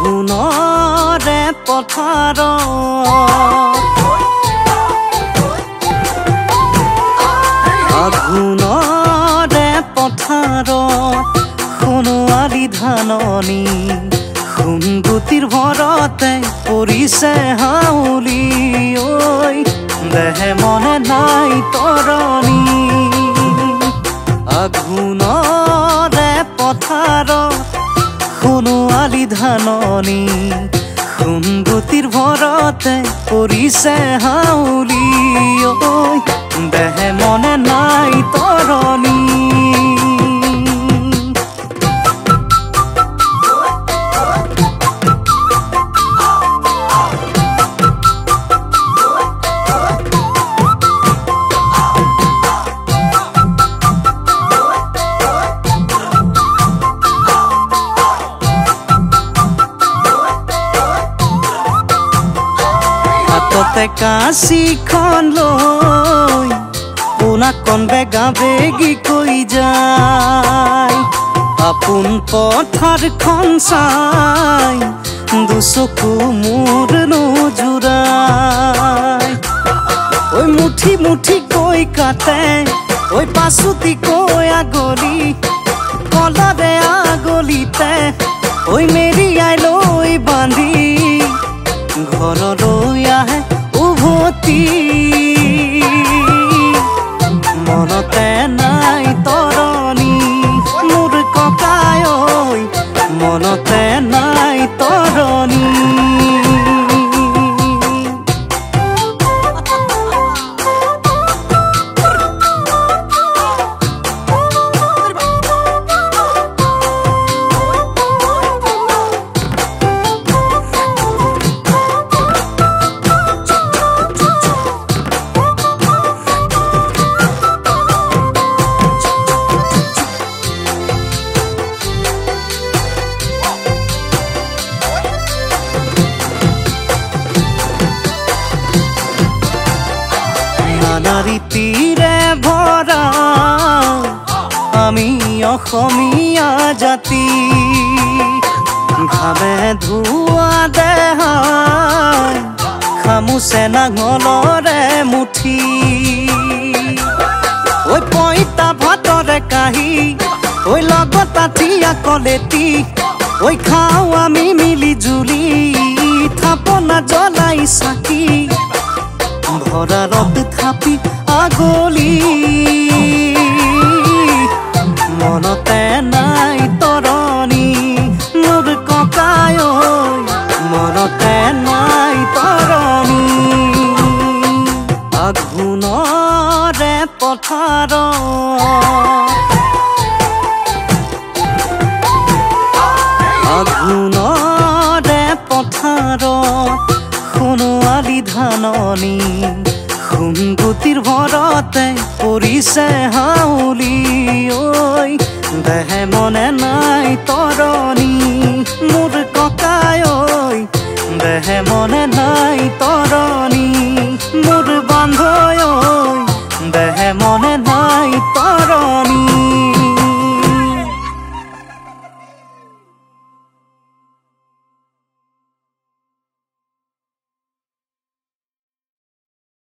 আঘোণৰে পথাৰত আঘোণৰে পথাৰত সোণোৱালী ধাননি সোণগুটিৰ ভৰতে পৰিছে হাউলি ঐ দেহে মনে নাই তৰণি আঘোণৰে পথাৰত সোণোৱালী ধাননি সোণগুটিৰ ভৰতে পৰিছে হাউলি ঐ দেহে মনে নাই তৰণি হাততে কাঁচিখন লৈ পোনাকণ বেগা বেগি কৈ যায় আপোন পথাৰখন চাই দুচকু মোৰ নোজোৰাই ঐ মুঠি মুঠি কৈ কাটে ঐ পাছুতি কৈ আগলি কলাৰে আগলিতে ঐ মেৰিয়াই লৈ বান্ধি ঘৰলৈ আহে উভতি মনতে নাই তৰণি মোৰ ককাই ঐ মনতে নাই তৰণি ৰীতিৰে ভৰা আমি অসমীয়া জাতি ঘামে ধোৱা দেহাই খামুচে নাঙলৰে মুঠি ঐ পইতা ভাতৰে কাহি ঐ লগত আঠিয়া কলেটি ঐ খাওঁ আমি মিলি জুলি থাপনা জ্বলাই চাকি ভৰাৰত থাপি আগলি মনতে নাই তৰণি মোৰ ককাই ঐ মনতে নাই তৰণি আঘোণৰে পথাৰত আঘোণৰে পথাৰত সোণোৱালী ধাননি সোণগুটিৰ ভৰতে পৰিছে হাউলি ঐ দেহে মনে নাই তৰণি মোৰ ককাই ঐ দেহে মনে নাই তৰণি মোৰ বান্ধৈ